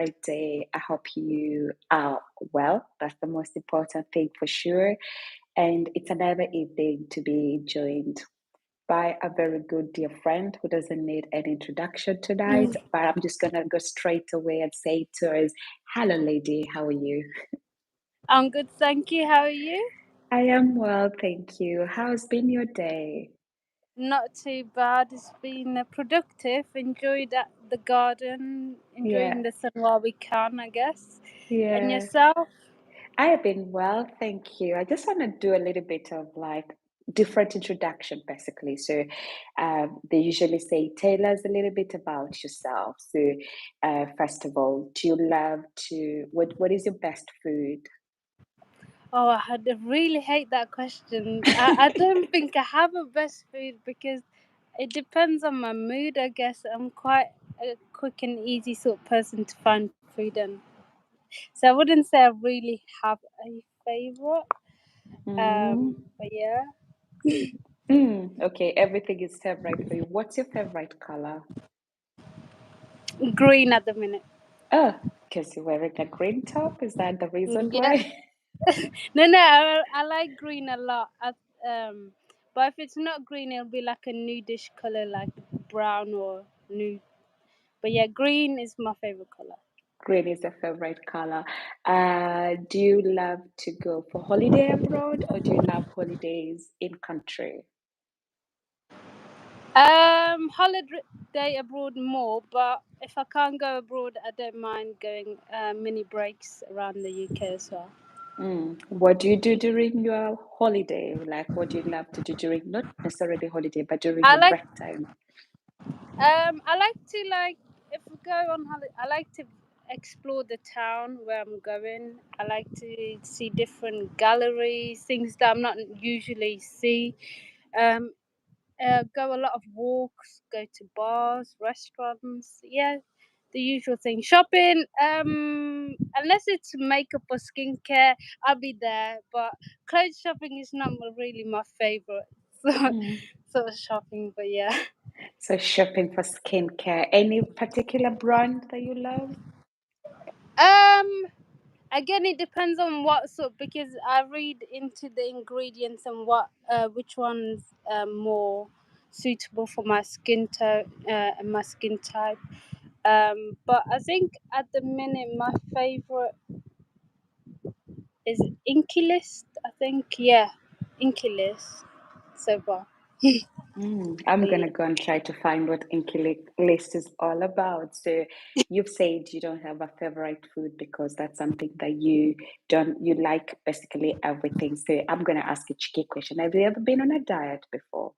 favorite day. I hope you are well. That's the most important thing for sure. And it's another evening to be joined by a very good dear friend who doesn't need an introduction tonight, Mm. but I'm just gonna go straight away and say to her, hello lady, how are you? I'm good, thank you. How are you? I am well, thank you. How's been your day? Not too bad. It's been productive. Enjoyed at the garden, Yeah, enjoying the sun while we can, I guess. And yeah. yourself? I have been well, thank you. I just want to do a little bit of like different introduction, basically. So, they usually say, tell us a little bit about yourself. So, first of all, do you love to, what is your best food? Oh, really hate that question. I don't think I have a best food because it depends on my mood, I guess. I'm quite a quick and easy sort of person to find food in. So I wouldn't say I really have a favorite. Mm, But yeah, okay, everything is favorite for you. What's your favorite color? green at the minute. Oh, because you're wearing a green top. Is that the reason Yeah. why? No, I like green a lot. But if it's not green, it'll be like a nudish color, like brown or nude. But yeah, green is my favorite color. Green is a favorite color. Do you love to go for holiday abroad or do you love holidays in country? Holiday abroad more, but if I can't go abroad, I don't mind going mini breaks around the UK as well. What do you do during your holiday? Like, what do you love to do during, not necessarily holiday, but during I your like break time? I like to if we go on holiday, I like to explore the town where I'm going. I like to see different galleries, things that I'm not usually see. Um, go a lot of walks, go to bars, restaurants. Yeah, the usual thing. Shopping. Unless it's makeup or skincare, I'll be there. But clothes shopping is not really my favorite Mm. sort of shopping. But yeah. So shopping for skincare. Any particular brand that you love? Um, Again, it depends on what sort because I read into the ingredients and what which one's more suitable for my skin tone and my skin type. But I think at the minute my favorite is Inky List. I think Inky List so far. I'm But gonna yeah. go and try to find what Inky List is all about. So you've said you don't have a favorite food because that's something that you like basically everything. So I'm gonna ask a tricky question. Have you ever been on a diet before?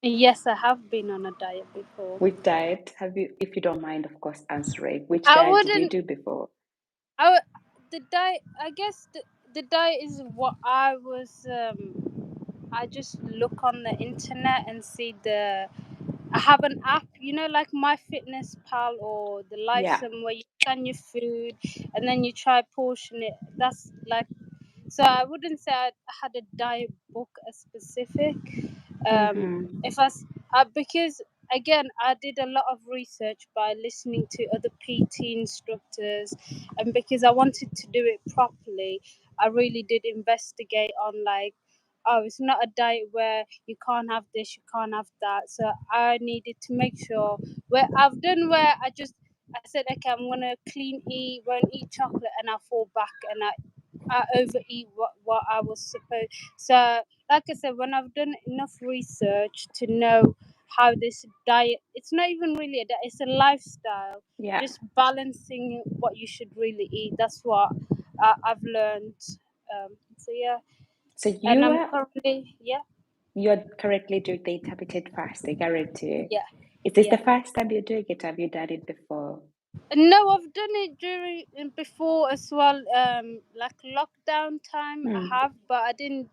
Yes, I have been on a diet before. Which diet have you, if you don't mind, of course, answering, which I diet did you wouldn't do before? I w- the diet. I guess the diet is what I was. I just look on the internet and see the. I have an app, like My Fitness Pal or the Yeah. Lifesum, where you scan your food and then you try portion it. That's like. So I wouldn't say I had a diet book as specific. Mm-hmm. If because again I did a lot of research by listening to other PT instructors, and because I wanted to do it properly, I really did investigate on like, oh, it's not a diet where you can't have this, you can't have that. So I needed to make sure where I said, okay, I'm gonna clean eat, won't eat chocolate, and I fall back and I overeat what I was supposed. So, like I said, when I've done enough research to know how this diet, it's not even really a diet, it's a lifestyle. Yeah. Just balancing what you should really eat. That's what I've learned. So yeah, So and I'm currently you're currently doing the intermittent fasting, aren't you? yeah, Is this the yeah. first time you're doing it? Have you done it before? No, I've done it during before as well. Like lockdown time, I Hmm. have, but I didn't.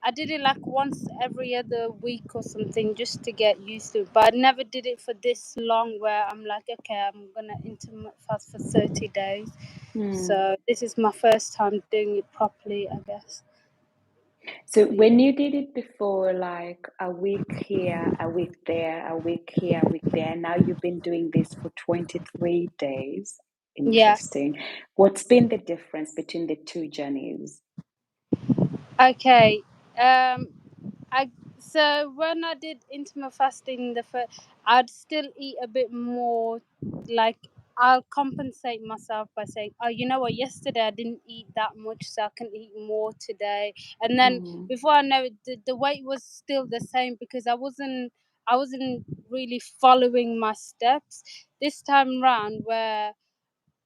I did it like once every other week or something just to get used to it. But I never did it for this long, where I'm like, okay, I'm gonna intermittent fast for 30 days. Hmm. So this is my first time doing it properly, I guess. So So yeah. when you did it before, like a week here, a week there, a week here, a week there, now you've been doing this for 23 days. Yeah. Interesting. What's been the difference between the two journeys? Okay. I so when I did intermittent fasting, I'd still eat a bit more. Like, I'll compensate myself by saying, "Oh, you know what? Yesterday I didn't eat that much, so I can eat more today." And then Mm. before I know it, the weight was still the same because I wasn't really following my steps this time round. Where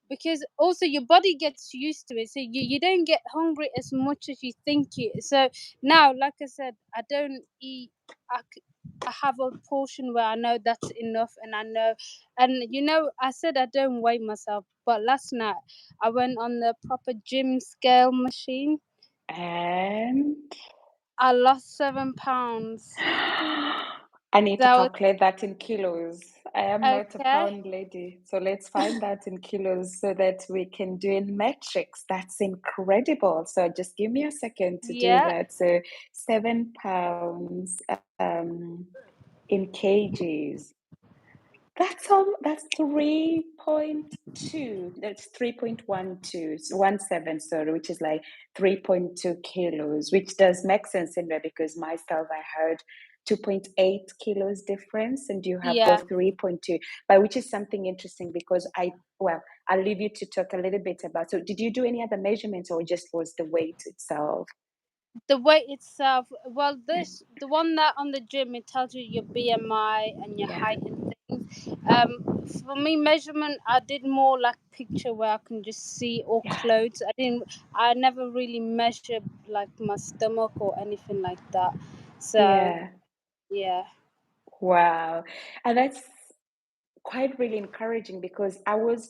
because also your body gets used to it, so you don't get hungry as much as you think you. So now, like I said, I don't eat. I have a portion where I know that's enough, and I know, and I said I don't weigh myself, but last night I went on the proper gym scale machine. And I lost 7 pounds. I need to That was calculate that in kilos. I am not a okay. pound lady. So let's find that in kilos so that we can do in metrics. That's incredible. So just give me a second to do Yeah, that. So 7 pounds in kgs. That's 3.2. That's 3.12, 17, sorry, which is like 3.2 kilos, which does make sense in there because myself I heard 2.8 kilos difference and you have yeah. got 3.2, but which is something interesting because I'll leave you to talk a little bit about. So did you do any other measurements or just was the weight itself? The weight itself, well, this the one that on the gym, it tells you your BMI and your Yeah, height and things. For me, measurement, I did more like picture where I can just see, or yeah, clothes. I never really measured like my stomach or anything like that. So yeah. yeah, Wow. And that's quite really encouraging because I was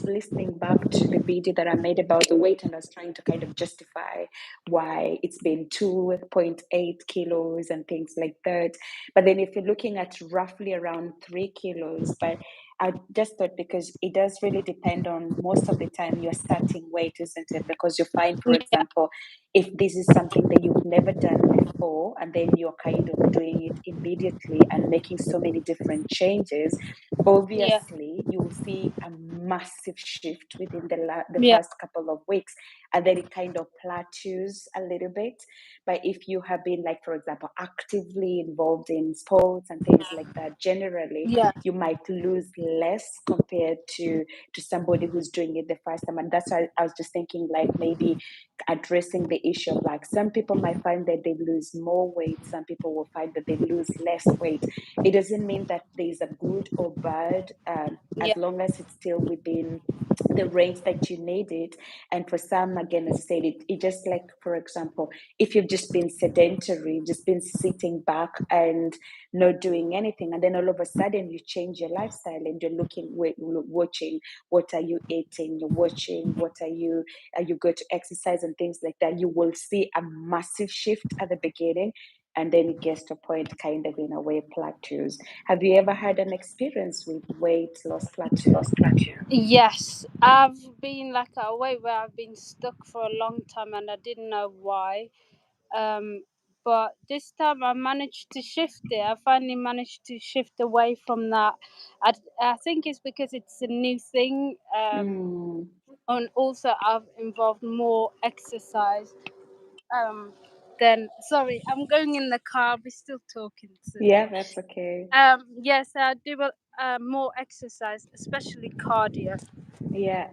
listening back to the video that I made about the weight and I was trying to kind of justify why it's been 2.8 kilos and things like that. But then if you're looking at roughly around 3 kilos, but I just thought because it does really depend on most of the time your starting weight, isn't it? Because you find, for yeah, example, if this is something that you've never done before and then you're kind of doing it immediately and making so many different changes, yeah, obviously you will see a massive shift within the yeah, first couple of weeks and then it kind of plateaus a little bit. But if you have been, like, for example, actively involved in sports and things like that, generally yeah, you might lose less compared to somebody who's doing it the first time. And that's why I was just thinking, like, maybe addressing the issue of, like, some people might find that they lose more weight, some people will find that they lose less weight. It doesn't mean that there's a good or bad, as yeah, long as it's still within the range that you need it. And for some, again, as I said, it just, like, for example, if you've just been sedentary, just been sitting back and not doing anything, and then all of a sudden you change your lifestyle and you're watching what are you eating, you're watching what are you go to exercise and things like that, you will see a massive shift at the beginning and then it gets to a point kind of in a way plateaus. Have you ever had an experience with weight loss plateau? yes. I've been like a way where I've been stuck for a long time and I didn't know why. But this time I managed to shift it. I finally managed to shift away from that. I think it's because it's a new thing. Mm, And also I've involved more exercise. Um, then sorry, I'm going in the car. We're still talking today. yeah, that's okay. Yes, I do more exercise, especially cardio. Yeah.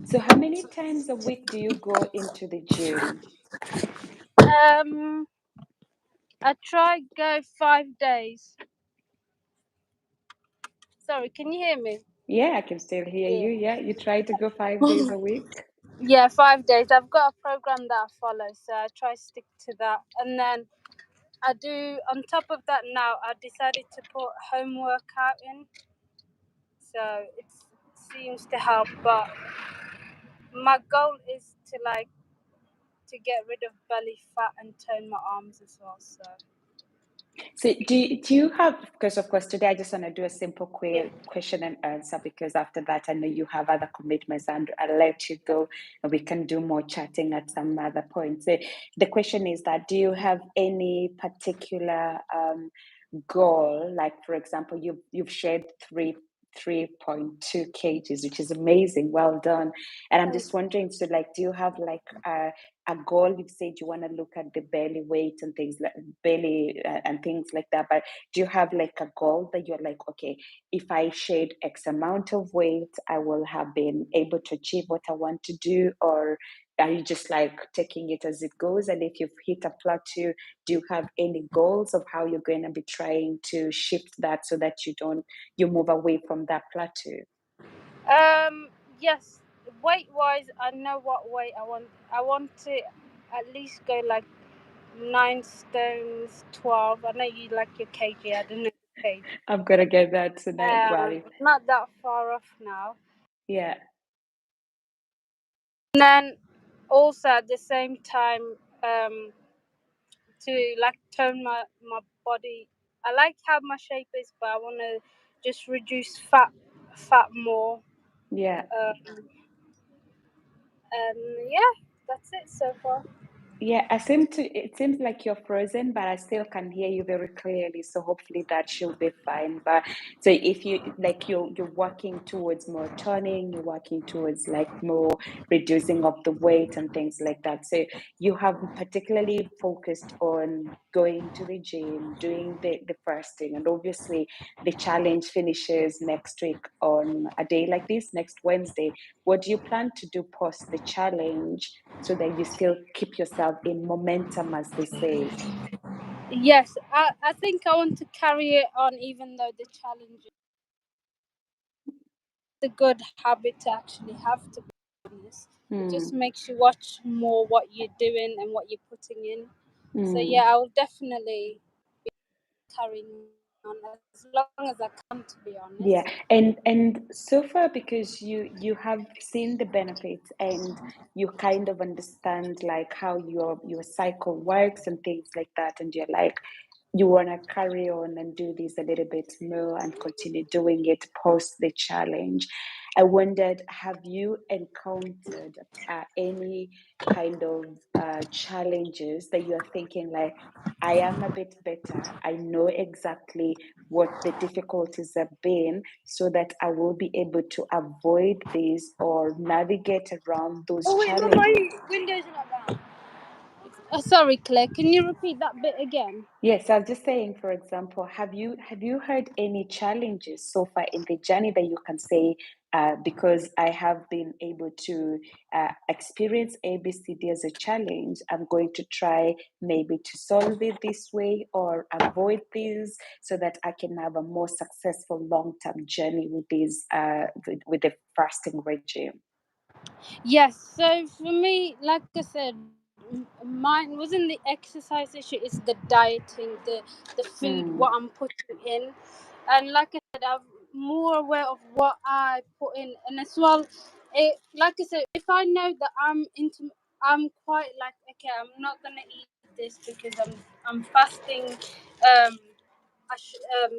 So how many times a week do you go into the gym? Um, I try go 5 days. Sorry, can you hear me? Yeah, I can still hear Yeah. you. Yeah, you try to go 5 days a week? Yeah, 5 days. I've got a program that I follow, so I try to stick to that. And then I do, on top of that, now I decided to put home workout in, so it seems to help. But my goal is to get rid of belly fat and tone my arms as well. So So do you have, because of course today I just want to do a simple yeah, question and answer because after that I know you have other commitments and I'll let you go and we can do more chatting at some other point. So the question is that do you have any particular goal, like for example you've shared 3.2 kgs, which is amazing. Well done. And I'm Thank just wondering, so like, do you have like a goal? You've said you want to look at the belly weight and things like belly and things like that, but do you have like a goal that you're like, okay, if I shed X amount of weight, I will have been able to achieve what I want to do? Or are you just like taking it as it goes? And if you've hit a plateau, do you have any goals of how you're going to be trying to shift that so that you move away from that plateau? Yes, weight wise, I know what weight I want. I want to at least go like 9 stones 12. I know you like your kg. I don't know your kg. I'm gonna get that tonight. Wow. Not that far off now. Yeah. And then also at the same time, um, to like tone my body. I like how my shape is, but I want to just reduce fat more. Yeah. Um, and yeah, that's it so far. Yeah, it seems like you're frozen, but I still can hear you very clearly. So hopefully that should be fine. But so if you like you're working towards more toning, you're working towards like more reducing of the weight and things like that. So you have particularly focused on going to the gym, doing the fasting, and obviously the challenge finishes next week on a day like this, next Wednesday. What do you plan to do post the challenge so that you still keep yourself in momentum, as they say? Yes, I think I want to carry it on, even though the challenge is a good habit to actually have, to be honest. It just Mm, makes you watch more what you're doing and what you're putting in. So yeah, mm. I will definitely carrying on as long as I can, to be honest. Yeah, and so far because you have seen the benefits and you kind of understand like how your cycle works and things like that, and you're like you want to carry on and do this a little bit more and continue doing it post the challenge. I wondered, have you encountered any kind of challenges that you're thinking like, I am a bit better. I know exactly what the difficulties have been so that I will be able to avoid these or navigate around those Oh wait, but my challenges. window's not down. Sorry, Claire. Can you repeat that bit again? Yes, I was just saying, for example, have you heard any challenges so far in the journey that you can say, because I have been able to experience ABCD as a challenge, I'm going to try maybe to solve it this way or avoid this so that I can have a more successful long-term journey with this with the fasting regime. Yes. So for me, like I said, mine wasn't the exercise issue. It's the dieting, the food, Mm, what I'm putting in, and like I said, I'm more aware of what I put in, and as well, like I said, if I know that I'm quite like, okay, I'm not gonna eat this because I'm fasting.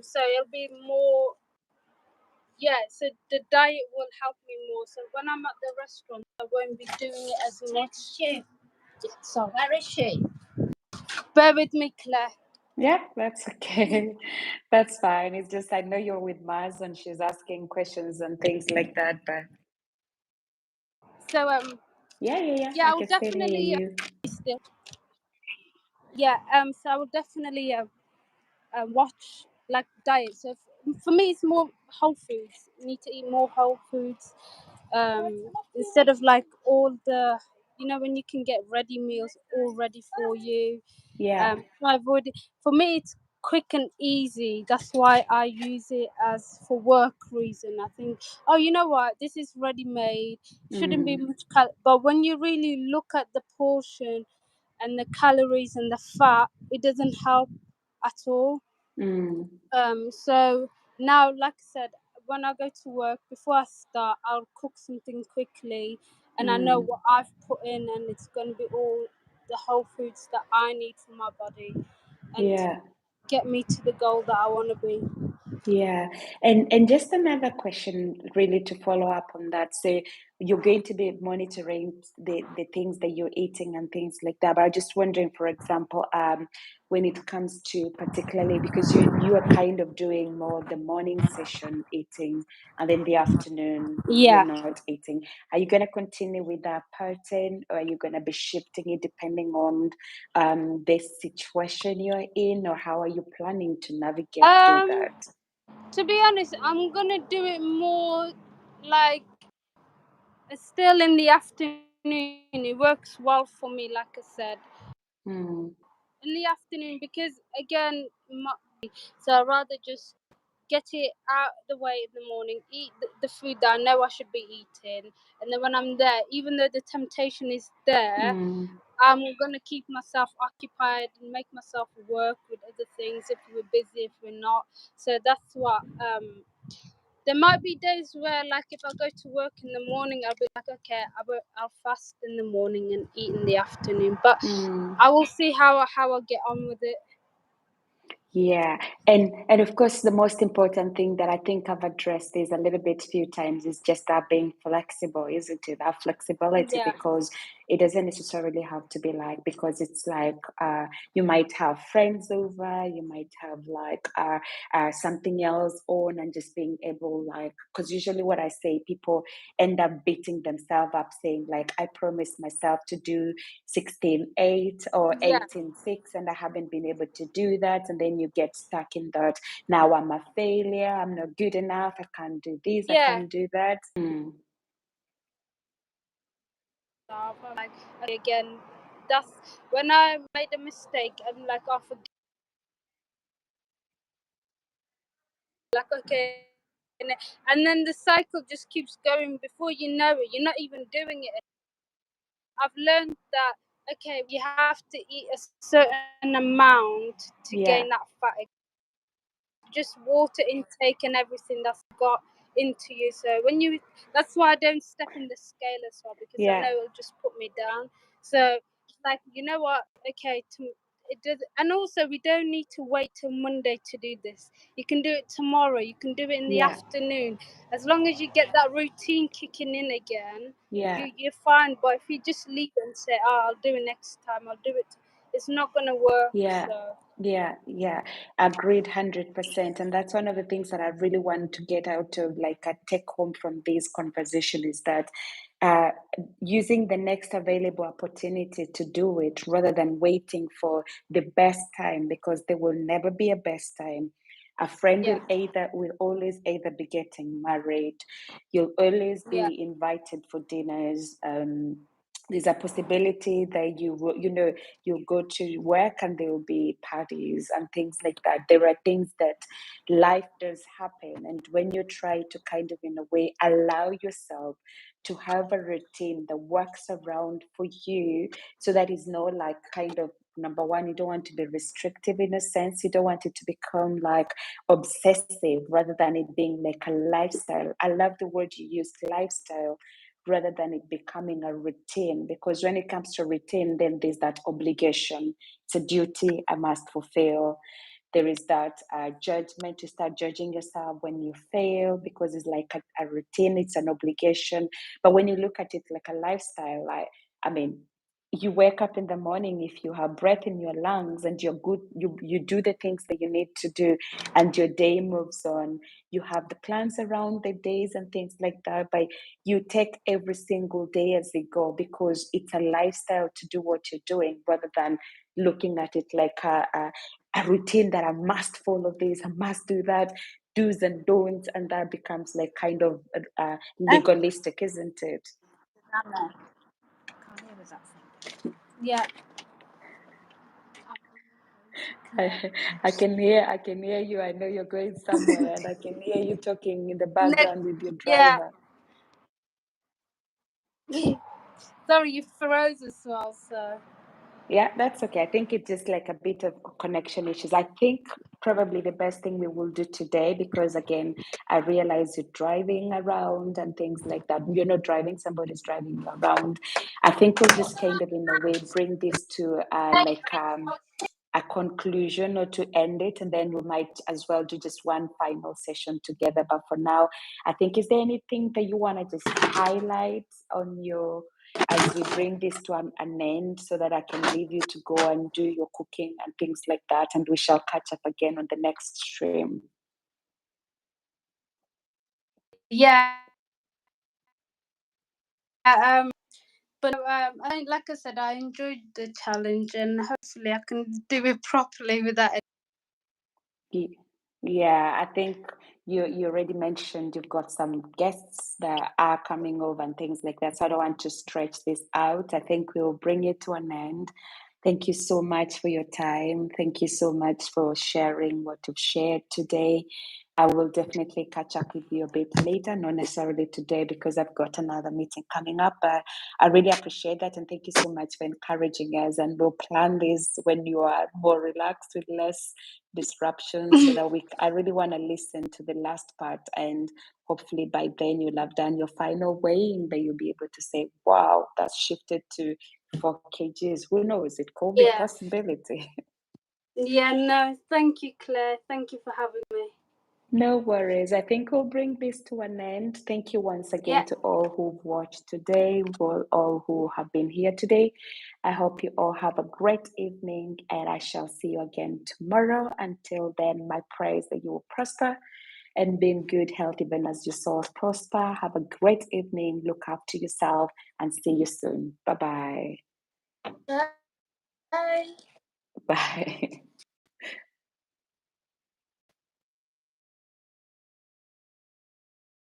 So it'll be more. Yeah, so the diet will help me more. So when I'm at the restaurant, I won't be doing it as much. So where is she? Bear with me, Claire. yeah, that's okay. That's fine. It's just I know you're with Maz and she's asking questions and things like that, but So yeah, yeah, yeah, yeah, I I will can still hear definitely you. still yeah so I will definitely watch like diet. So for me, it's more whole foods. You need to eat more whole foods, instead of like all the, when you can get ready meals all ready for you. Yeah. I avoid it. For me, it's quick and easy. That's why I use it as for work reason. I think, oh, you know what, this is ready made. Shouldn't be Mm, much but when you really look at the portion and the calories and the fat, it doesn't help at all. mm, So now, like I said, when I go to work, before I start, I'll cook something quickly, and I know mm. what I've put in, and it's going to be all the whole foods that I need for my body, and Yeah. get me to the goal that I want to be. Yeah. And just another question really to follow up on that. So you're going to be monitoring the things that you're eating and things like that. But I'm just wondering, for example, when it comes to particularly because you are kind of doing more the morning session eating, and then the afternoon you're Yeah. not eating. Are you going to continue with that pattern, or are you going to be shifting it depending on the situation you're in, or how are you planning to navigate through Um, that? to be honest, I'm gonna do it more like still in the afternoon. It works well for me, like I said, Mm, in the afternoon because again, so I'd rather just get it out of the way in the morning, eat the food that I know I should be eating, and then when I'm there, even though the temptation is there, mm, I'm gonna keep myself occupied and make myself work with other things if we're busy, if we're not. So that's what there might be days where, like, if I go to work in the morning, I'll be like, okay, I'll fast in the morning and eat in the afternoon. But mm. I will see how I get on with it. Yeah, and of course, the most important thing that I think I've addressed is a little bit few times is just that being flexible, isn't it? That flexibility, Yeah, because it doesn't necessarily have to be like because it's like you might have friends over, you might have like something else on, and just being able like because usually what I say, people end up beating themselves up, saying like I promised myself to do 16:8 or yeah, 18:6, and I haven't been able to do that. And then you get stuck in that. Now I'm a failure. I'm not good enough. I can't do this. I yeah. can't do that. Mm. So I'm like, okay, again, that's when I made a mistake. I'm like, oh, forget. Like, okay, and then the cycle just keeps going. Before you know it, you're not even doing it. I've learned that okay, you have to eat a certain amount to gain that Yeah, fat. Just water intake and everything that's got into you. So when you, that's why I don't step in the scale as well because I yeah, know it'll just put me down. So it's like, you know what? Okay, it does, and also we don't need to wait till Monday to do this. You can do it tomorrow. You can do it in the yeah, afternoon. As long as you get that routine kicking in again, yeah, you're fine. But if you just leave it and say, "Oh, I'll do it next time. I'll do it," it's not gonna work. yeah. So Yeah, agreed 100%. And that's one of the things that I really want to get out of, like, a take home from this conversation is that uh, using the next available opportunity to do it rather than waiting for the best time, because there will never be a best time. A friend yeah, will always either be getting married, you'll always yeah, be invited for dinners. There's a possibility that you will, you go to work and there will be parties and things like that. There are things that life does happen. And when you try to kind of, in a way, allow yourself to have a routine that works around for you, so that is not like kind of, number one, you don't want to be restrictive in a sense. You don't want it to become like obsessive rather than it being like a lifestyle. I love the word you used, lifestyle, rather than it becoming a routine. Because when it comes to routine, then there's that obligation. It's a duty I must fulfill. There is that judgment, to start judging yourself when you fail, because it's like a routine, it's an obligation. But when you look at it like a lifestyle, I mean, you wake up in the morning, if you have breath in your lungs and you're good, you do the things that you need to do, and your day moves on. You have the plans around the days and things like that, but you take every single day as they go, because it's a lifestyle to do what you're doing, rather than looking at it like a routine that I must follow this, I must do that, do's and don'ts, and that becomes like kind of legalistic, isn't it? yeah. I, I can hear you. I know you're going somewhere, and I can hear you talking in the Next, background with your yeah. driver. Sorry, you froze as well. So Yeah, that's okay. I think it's just like a bit of connection issues. I think probably the best thing we will do today, because again, I realize you're driving around and things like that. You're not driving, somebody's driving you around. I think we'll just kind of, in a way, bring this to a conclusion or to end it, and then we might as well do just one final session together. But for now, I think, is there anything that you want to just highlight on your as we bring this to an end, so that I can leave you to go and do your cooking and things like that, and we shall catch up again on the next stream. Yeah. But like I said, I enjoyed the challenge, and hopefully I can do it properly without. Ye- Yeah, I think you already mentioned you've got some guests that are coming over and things like that. So I don't want to stretch this out. I think we'll bring it to an end. Thank you so much for your time. Thank you so much for sharing what you've shared today. I will definitely catch up with you a bit later, not necessarily today because I've got another meeting coming up. But I really appreciate that, and thank you so much for encouraging us. And we'll plan this when you are more relaxed with less disruptions, so that I really want to listen to the last part, and hopefully by then you'll have done your final weighing, that you'll be able to say, wow, that's shifted to 4 kgs. Who knows, it could be Yeah. possibility. Yeah. No. Thank you, Claire. Thank you for having me. No worries. I think we'll bring this to an end. Thank you once again Yeah. to all who've watched today, all who have been here today. I hope you all have a great evening, and I shall see you again tomorrow. Until then, my prayer is that you will prosper and be in good health even as your souls prosper. Have a great evening. Look after yourself, and see you soon. Bye-bye. Bye. Bye.